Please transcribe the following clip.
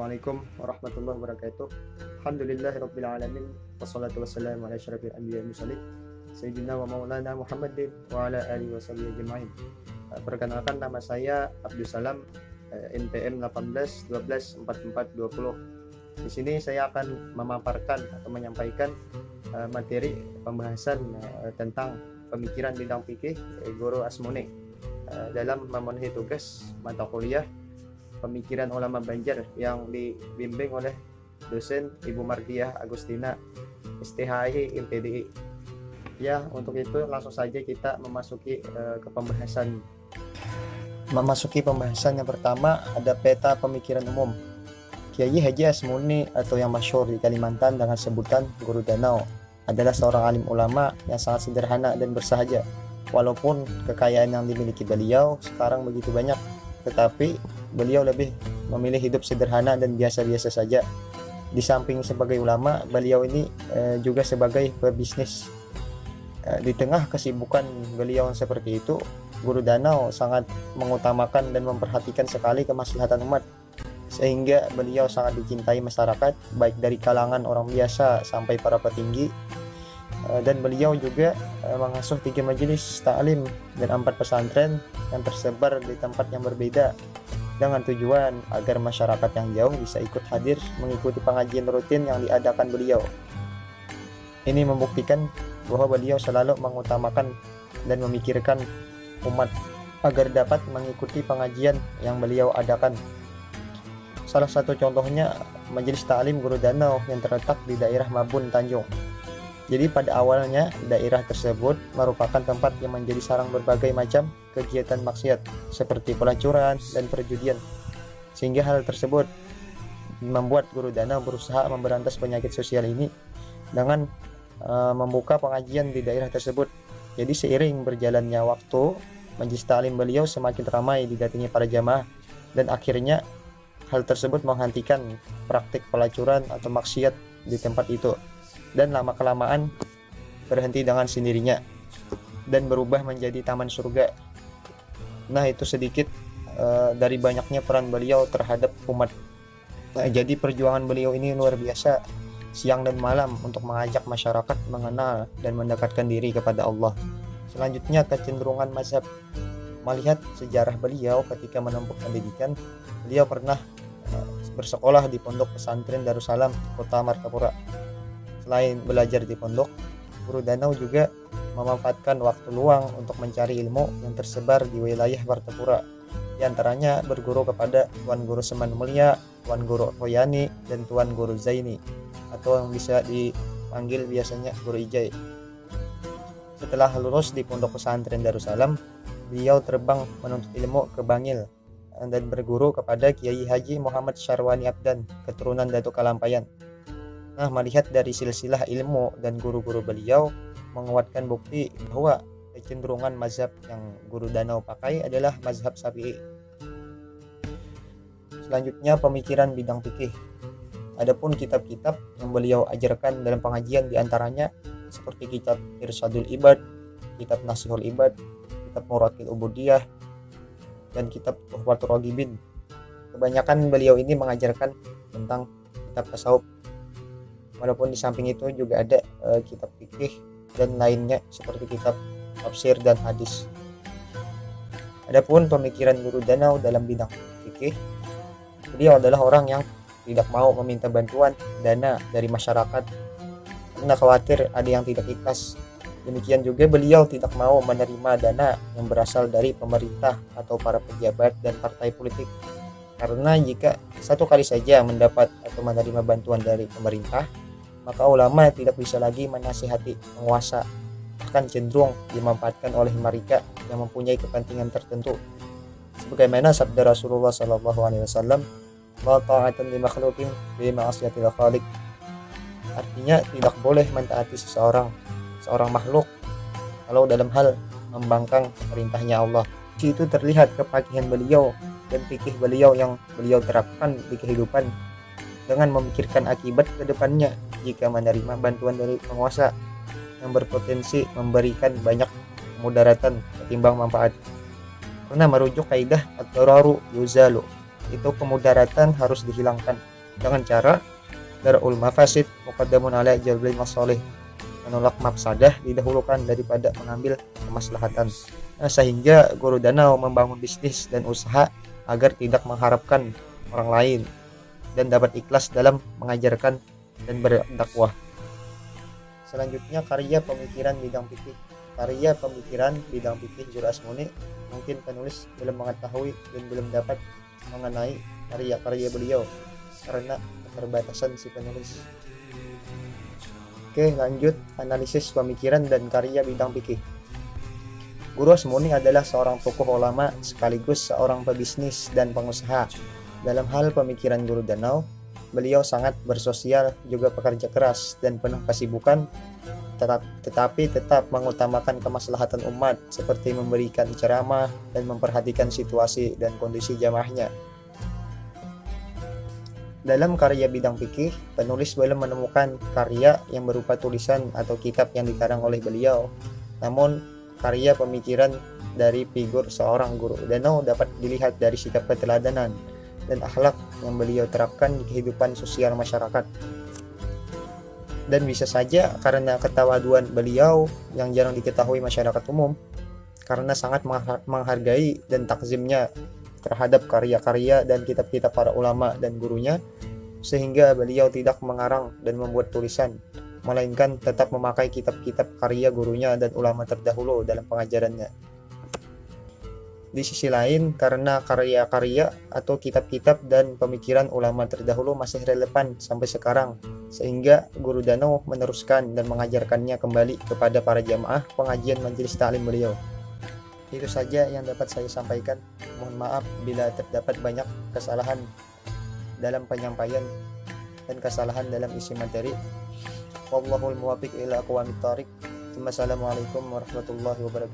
Assalamualaikum warahmatullahi wabarakatuh. Alhamdulillahirabbil alamin wassalatu wassalamu ala asyrafil anbiya'i wal mursalin sayyidina wa maulana Muhammadin wa ala alihi washabihi ajmain. Perkenalkan, nama saya Abdul Salam, NPM 18 12 44 20. Di sini saya akan memaparkan atau menyampaikan materi pembahasan tentang pemikiran bidang fikih Guru Asmuni dalam memenuhi tugas mata kuliah Pemikiran Ulama Banjar yang dibimbing oleh dosen Ibu Mardiah Agustina, STHI MPDI. Ya, untuk itu langsung saja kita memasuki ke pembahasan. Memasuki pembahasan yang pertama, ada peta pemikiran umum. Kiai Haji Asmuni atau yang masyhur di Kalimantan dengan sebutan Guru Danau adalah seorang alim ulama yang sangat sederhana dan bersahaja. Walaupun kekayaan yang dimiliki beliau sekarang begitu banyak, tetapi beliau lebih memilih hidup sederhana dan biasa-biasa saja. Di samping sebagai ulama, beliau ini juga sebagai pebisnis. Di tengah kesibukan beliau yang seperti itu, Guru Danau sangat mengutamakan dan memperhatikan sekali kemaslahatan umat, sehingga beliau sangat dicintai masyarakat, baik dari kalangan orang biasa sampai para petinggi. Dan beliau juga mengasuh 3 majelis taklim dan 4 pesantren yang tersebar di tempat yang berbeda, dengan tujuan agar masyarakat yang jauh bisa ikut hadir mengikuti pengajian rutin yang diadakan beliau. Ini membuktikan bahwa beliau selalu mengutamakan dan memikirkan umat agar dapat mengikuti pengajian yang beliau adakan. Salah satu contohnya Majelis Ta'lim Guru Danau yang terletak di daerah Mabun Tanjung. Jadi pada awalnya daerah tersebut merupakan tempat yang menjadi sarang berbagai macam kegiatan maksiat seperti pelacuran dan perjudian. Sehingga hal tersebut membuat Guru Danau berusaha memberantas penyakit sosial ini dengan membuka pengajian di daerah tersebut. Jadi seiring berjalannya waktu, majelis taklim beliau semakin ramai didatangi para jamaah, dan akhirnya hal tersebut menghentikan praktik pelacuran atau maksiat di tempat itu, dan lama-kelamaan berhenti dengan sendirinya dan berubah menjadi taman surga. Nah, itu sedikit dari banyaknya peran beliau terhadap umat. Nah, jadi perjuangan beliau ini luar biasa, siang dan malam untuk mengajak masyarakat mengenal dan mendekatkan diri kepada Allah. Selanjutnya, kecenderungan mazhab. Melihat sejarah beliau ketika menempuh pendidikan, beliau pernah bersekolah di pondok pesantren Darussalam, Kota Martapura. Selain belajar di pondok, Guru Danau juga memanfaatkan waktu luang untuk mencari ilmu yang tersebar di wilayah Martapura. Di antaranya berguru kepada Tuan Guru Seman Mulia, Tuan Guru Royani, dan Tuan Guru Zaini, atau yang bisa dipanggil biasanya Guru Ijai. Setelah lulus di pondok pesantren Darussalam, beliau terbang menuntut ilmu ke Bangil dan berguru kepada Kiai Haji Muhammad Syarwani Abdan, keturunan Datuk Kalampayan. Nah, melihat dari silsilah ilmu dan guru-guru beliau menguatkan bukti bahwa kecenderungan mazhab yang Guru Danau pakai adalah mazhab Syafi'i. Selanjutnya, pemikiran bidang fikih. Adapun kitab-kitab yang beliau ajarkan dalam pengajian diantaranya seperti kitab Irsyadul Ibad, kitab Nasihul Ibad, kitab Murakil Ubudiyah, dan kitab Tuhfatur Raghibin. Kebanyakan beliau ini mengajarkan tentang kitab tasawuf. Walaupun di samping itu juga ada kitab fikih dan lainnya seperti kitab tafsir dan hadis. Adapun pemikiran Guru Danau dalam bidang fikih, beliau adalah orang yang tidak mau meminta bantuan dana dari masyarakat karena khawatir ada yang tidak ikhlas. Demikian juga beliau tidak mau menerima dana yang berasal dari pemerintah atau para pejabat dan partai politik, karena jika satu kali saja mendapat atau menerima bantuan dari pemerintah, maka ulama tidak bisa lagi menasihati penguasa, bahkan cenderung dimanfaatkan oleh mereka yang mempunyai kepentingan tertentu. Sebagaimana sabda Rasulullah SAW, "La ta'atan li makhluqin bi ma'siyatil khaliq." Artinya tidak boleh mentaati seorang makhluk kalau dalam hal membangkang perintahnya Allah. Di situ terlihat kepakihan beliau dan fikih beliau yang beliau terapkan di kehidupan dengan memikirkan akibat ke depannya jika menerima bantuan dari penguasa yang berpotensi memberikan banyak mudaratan ketimbang manfaat. Karena merujuk kaidah ad-dararu yuzalu, itu kemudaratan harus dihilangkan dengan cara darul mafasid muqaddamun ala jalbil masalih, menolak mafsadah didahulukan daripada mengambil kemaslahatan. Sehingga guru danau membangun bisnis dan usaha agar tidak mengharapkan orang lain dan dapat ikhlas dalam mengajarkan dan berdakwah. Selanjutnya, karya pemikiran bidang fikih. Karya pemikiran bidang fikih Juru Asmuni, mungkin penulis belum mengetahui dan belum dapat mengenai karya-karya beliau karena keterbatasan si penulis. Oke, lanjut analisis pemikiran dan karya bidang fikih. Guru Asmuni adalah seorang tokoh ulama sekaligus seorang pebisnis dan pengusaha. Dalam hal pemikiran Guru Danau, beliau sangat bersosial, juga pekerja keras dan penuh kesibukan, tetapi tetap mengutamakan kemaslahatan umat seperti memberikan ceramah dan memperhatikan situasi dan kondisi jamaahnya. Dalam karya bidang fikih, penulis belum menemukan karya yang berupa tulisan atau kitab yang dikarang oleh beliau. Namun, karya pemikiran dari figur seorang guru danau dapat dilihat dari sikap keteladanan dan akhlak yang beliau terapkan di kehidupan sosial masyarakat. Dan bisa saja karena ketawaduan beliau yang jarang diketahui masyarakat umum, karena sangat menghargai dan takzimnya terhadap karya-karya dan kitab-kitab para ulama dan gurunya, sehingga beliau tidak mengarang dan membuat tulisan, melainkan tetap memakai kitab-kitab karya gurunya dan ulama terdahulu dalam pengajarannya. Di sisi lain, karena karya-karya atau kitab-kitab dan pemikiran ulama terdahulu masih relevan sampai sekarang, sehingga Guru Danau meneruskan dan mengajarkannya kembali kepada para jamaah pengajian majelis ta'lim beliau. Itu saja yang dapat saya sampaikan. Mohon maaf bila terdapat banyak kesalahan dalam penyampaian dan kesalahan dalam isi materi. Wallahul muwaffiq ila aqwamit thoriq. Wassalamualaikum warahmatullahi wabarakatuh.